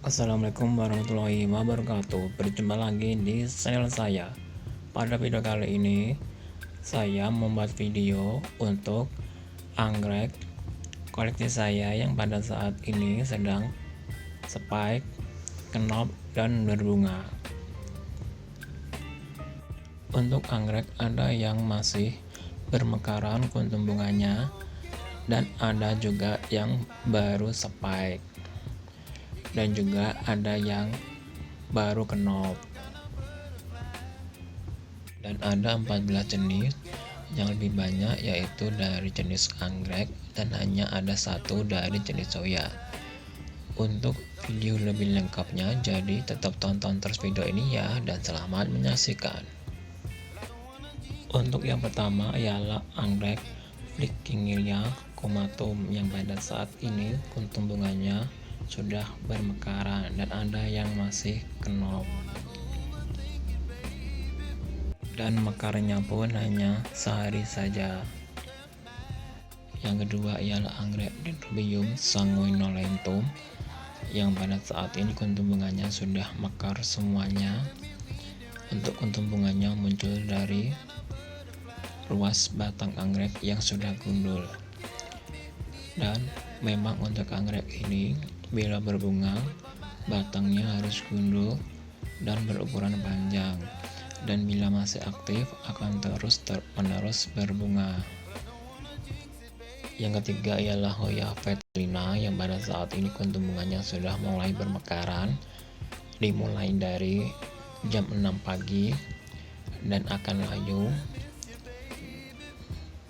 Assalamualaikum warahmatullahi wabarakatuh. Berjumpa lagi di channel saya. Pada video kali ini saya membuat video untuk anggrek koleksi saya yang pada saat ini sedang spike, kenop, dan berbunga. Untuk anggrek ada yang masih bermekaran kuntum bunganya, dan ada juga yang baru spike, dan juga ada yang baru kenop. Dan ada 14 jenis, yang lebih banyak yaitu dari jenis anggrek dan hanya ada satu dari jenis soya. Untuk video lebih lengkapnya, jadi tetap tonton terus video ini ya, dan selamat menyaksikan. Untuk yang pertama ialah anggrek Flickingia comatum yang pada saat ini kuntum bunganya sudah bermekaran dan ada yang masih kenop, dan mekarnya pun hanya sehari saja. Yang kedua ialah anggrek Dendrobium sanguinolentum yang pada saat ini kuntum bunganya sudah mekar semuanya. Untuk kuntum bunganya muncul dari ruas batang anggrek yang sudah gundul, dan memang untuk anggrek ini bila berbunga batangnya harus gundul dan berukuran panjang, dan bila masih aktif akan terus-menerus berbunga. Yang ketiga ialah Hoya vetelina yang pada saat ini kuntum bunganya sudah mulai bermekaran, dimulai dari jam 6 pagi dan akan layu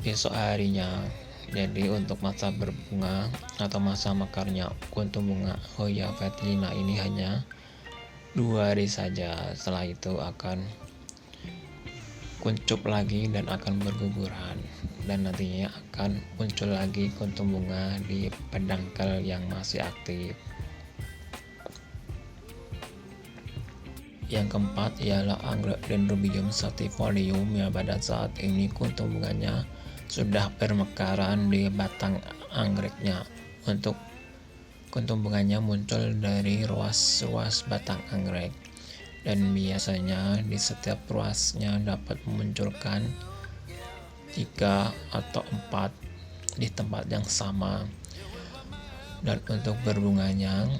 besok harinya. Jadi untuk masa berbunga atau masa mekarnya kuntum bunga Hoya vetelina ini hanya 2 hari saja. Setelah itu akan kuncup lagi dan akan berguguran, dan nantinya akan muncul lagi kuntum bunga di pedangkal yang masih aktif. Yang keempat ialah anggrek Dendrobium sativolium yang pada saat ini kuntum bunganya sudah bermekaran di batang anggreknya. Untuk kuntum bunganya muncul dari ruas-ruas batang anggrek, dan biasanya di setiap ruasnya dapat memunculkan 3 atau 4 di tempat yang sama. Dan untuk berbunganya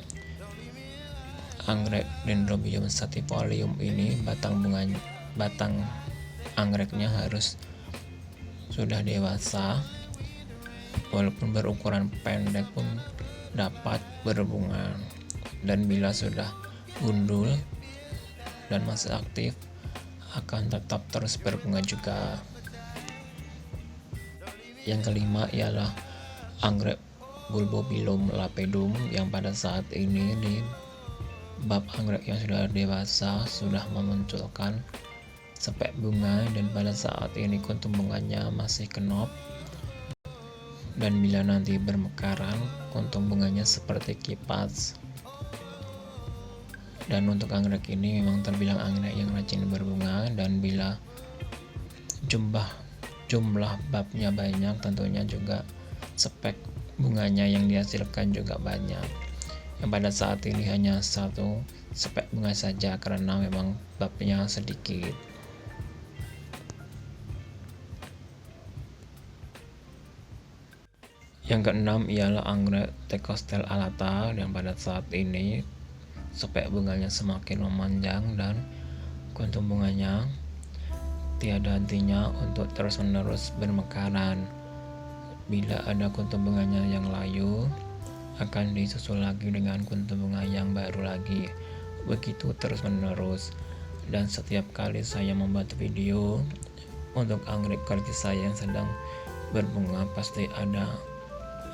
anggrek Dendrobium sativolium ini batang anggreknya harus sudah dewasa, walaupun berukuran pendek pun dapat berbunga, dan bila sudah gundul dan masih aktif akan tetap terus berbunga juga. Yang kelima ialah anggrek Bulbophyllum lapidum yang pada saat ini di bab anggrek yang sudah dewasa sudah memunculkan spek bunga, dan pada saat ini kuntum bunganya masih kenop, dan bila nanti bermekaran kuntum bunganya seperti kipas. Dan untuk anggrek ini memang terbilang anggrek yang rajin berbunga, dan bila jumlah babnya banyak tentunya juga spek bunganya yang dihasilkan juga banyak. Yang pada saat ini hanya satu spek bunga saja karena memang babnya sedikit. Yang keenam ialah anggrek Thecostel alata yang pada saat ini spek bunganya semakin memanjang dan kuntum bunganya tiada hentinya untuk terus-menerus bermekaran. Bila ada kuntum bunganya yang layu akan disusul lagi dengan kuntum bunga yang baru lagi, begitu terus-menerus. Dan setiap kali saya membuat video untuk anggrek koleksi saya yang sedang berbunga pasti ada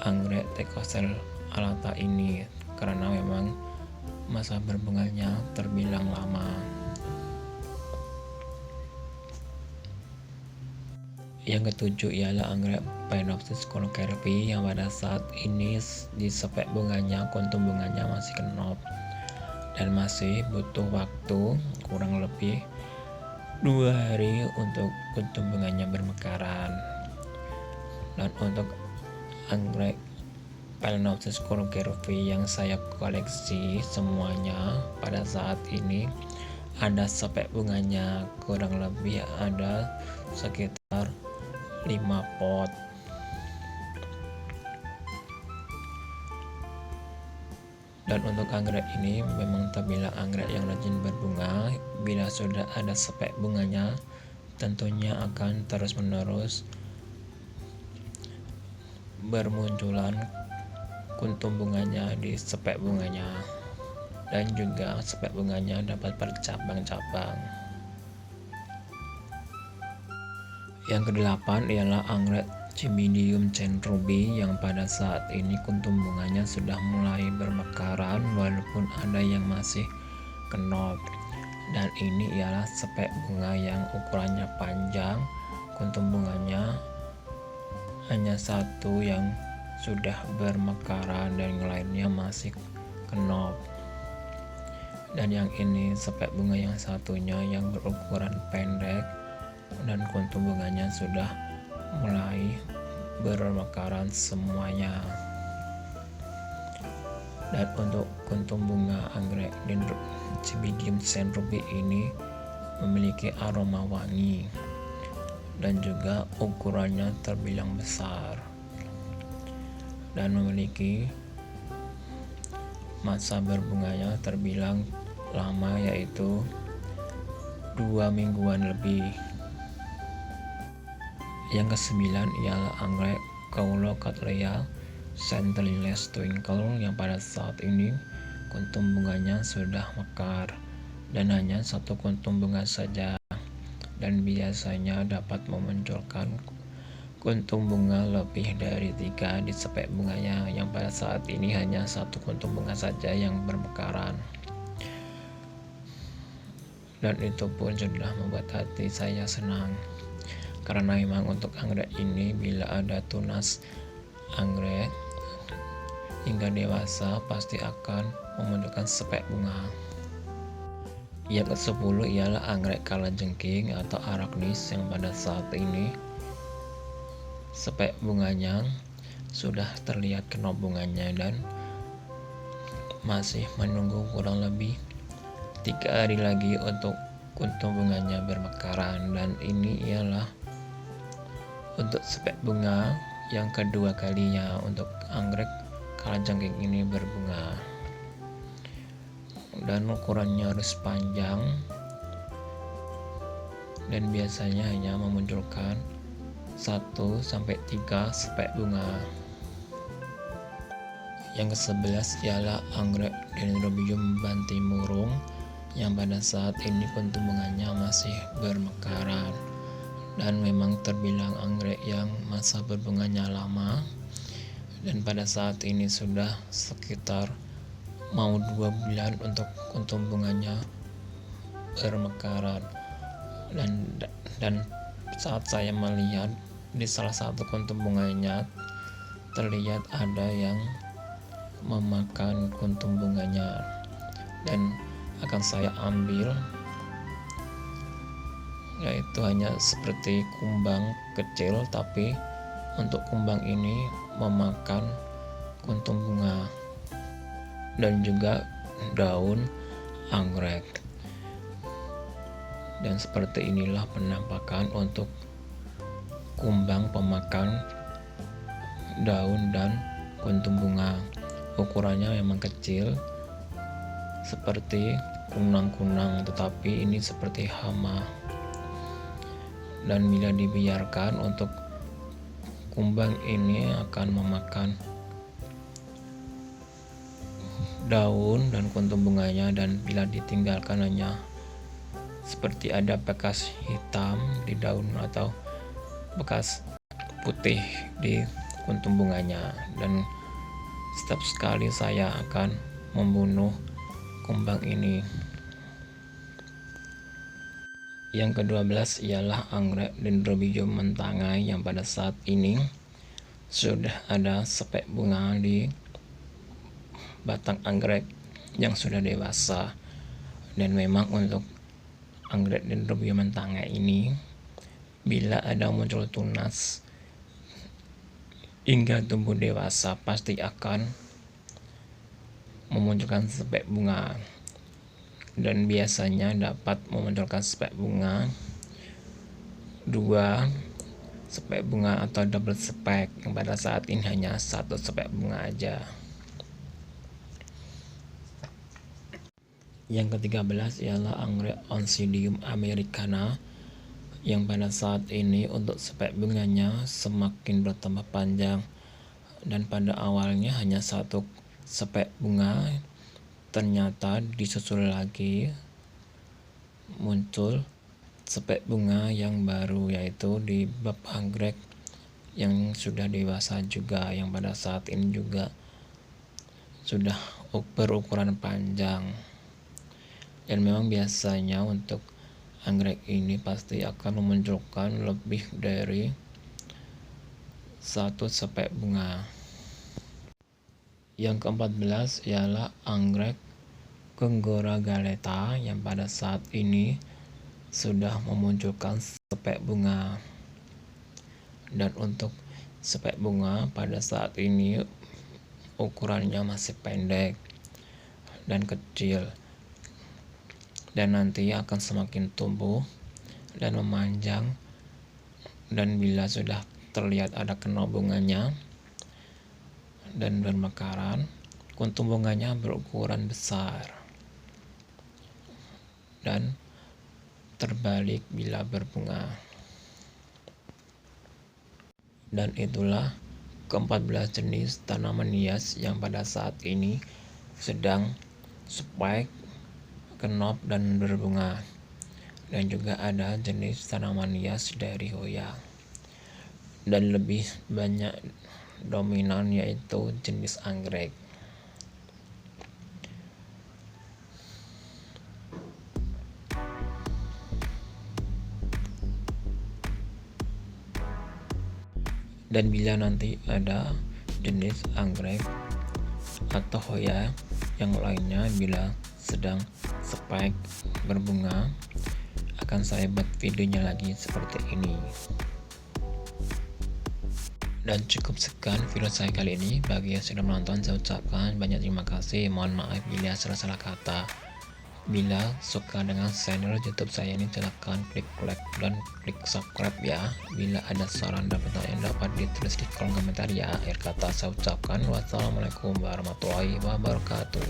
anggrek Thecostel alata ini, karena memang masa berbunganya terbilang lama. Yang ketujuh ialah anggrek Phalaenopsis conocarpi yang pada saat ini di spek bunganya kuntum bunganya masih kenop dan masih butuh waktu kurang lebih 2 hari untuk kuntum bunganya bermekaran. Dan untuk anggrek Phalaenopsis courgeroides yang saya koleksi semuanya pada saat ini ada sepek bunganya, kurang lebih ada sekitar 5 pot. Dan untuk anggrek ini memang terbilang anggrek yang rajin berbunga. Bila sudah ada sepek bunganya, tentunya akan terus-menerus bermunculan kuntum bunganya di sepek bunganya, dan juga sepek bunganya dapat bercabang-cabang. Yang kedelapan ialah anggrek Cymbidium centrubi yang pada saat ini kuntum bunganya sudah mulai bermekaran walaupun ada yang masih kenop. Dan ini ialah sepek bunga yang ukurannya panjang, kuntum bunganya hanya satu yang sudah bermekaran dan yang lainnya masih kenop. Dan yang ini sepek bunga yang satunya yang berukuran pendek dan kuntum bunganya sudah mulai bermekaran semuanya. Dan untuk kuntum bunga anggrek Cymbidium centrubi ini memiliki aroma wangi dan juga ukurannya terbilang besar dan memiliki masa berbunganya terbilang lama, yaitu 2 mingguan lebih. Yang kesembilan ialah anggrek Cauloccatlea centrales twinkle yang pada saat ini kuntum bunganya sudah mekar dan hanya satu kuntum bunga saja, dan biasanya dapat memunculkan kuntum bunga lebih dari 3 di sepek bunganya, yang pada saat ini hanya satu kuntum bunga saja yang bermekaran. Dan itu pun sudah membuat hati saya senang, karena memang untuk anggrek ini bila ada tunas anggrek hingga dewasa pasti akan memunculkan sepek bunga. Yang ke-10 ialah anggrek kalajengking atau Arachnis yang pada saat ini sepek bunganya sudah terlihat kenop bunganya dan masih menunggu kurang lebih 3 hari lagi untuk kuntum bunganya bermekaran. Dan ini ialah untuk sepek bunga yang kedua kalinya untuk anggrek kalajengking ini berbunga, dan ukurannya harus panjang dan biasanya hanya memunculkan 1-3 sepek bunga. Yang ke-11 ialah anggrek Dendrobium bantimurung yang pada saat ini kuntum bunganya masih bermekaran dan memang terbilang anggrek yang masa berbunganya lama, dan pada saat ini sudah sekitar mau 2 bulan untuk kuntum bunganya bermekaran. Dan saat saya melihat di salah satu kuntum bunganya terlihat ada yang memakan kuntum bunganya, dan akan saya ambil, yaitu hanya seperti kumbang kecil, tapi untuk kumbang ini memakan kuntum bunga dan juga daun anggrek. Dan seperti inilah penampakan untuk kumbang pemakan daun dan kuntum bunga. Ukurannya memang kecil seperti kunang-kunang, tetapi ini seperti hama. Dan bila dibiarkan untuk kumbang ini akan memakan daun dan kuntum bunganya, dan bila ditinggalkan hanya seperti ada bekas hitam di daun atau bekas putih di kuntum bunganya. Dan setiap sekali saya akan membunuh kumbang ini. Yang ke-12 ialah anggrek Dendrobium mentangai yang pada saat ini sudah ada sepek bunga di batang anggrek yang sudah dewasa. Dan memang untuk anggrek Dendrobium mentangai ini bila ada muncul tunas hingga tumbuh dewasa pasti akan memunculkan spek bunga, dan biasanya dapat memunculkan spek bunga 2 spek bunga atau double spek, yang pada saat ini hanya 1 spek bunga aja. Yang ke-13 ialah anggrek Oncidium americana, yang pada saat ini untuk spek bunganya semakin bertambah panjang, dan pada awalnya hanya 1 spek bunga, ternyata disusul lagi muncul spek bunga yang baru, yaitu di bab anggrek yang sudah dewasa juga, yang pada saat ini juga sudah berukuran panjang. Dan memang biasanya untuk anggrek ini pasti akan memunculkan lebih dari 1 spek bunga. Yang ke-14 ialah anggrek Conggora galeta, yang pada saat ini sudah memunculkan spek bunga. Dan untuk spek bunga pada saat ini ukurannya masih pendek dan kecil, dan nanti akan semakin tumbuh dan memanjang, dan bila sudah terlihat ada kenal bunganya dan bermekaran, kuntum bunganya berukuran besar dan terbalik bila berbunga. Dan itulah ke-14 jenis tanaman hias yang pada saat ini sedang spike, kenop, dan berbunga. Dan juga ada jenis tanaman hias dari Hoya, dan lebih banyak dominan yaitu jenis anggrek. Dan bila nanti ada jenis anggrek atau Hoya yang lainnya bila sedang spike berbunga, akan saya buat videonya lagi seperti ini. Dan cukup sekian video saya kali ini. Bagi yang sudah menonton, saya ucapkan banyak terima kasih. Mohon maaf bila salah kata. Bila suka dengan channel YouTube saya ini, silahkan klik like dan klik subscribe ya. Bila ada saran dan pertanyaan dapat ditulis di kolom komentar ya. Akhir kata saya ucapkan wassalamualaikum warahmatullahi wabarakatuh.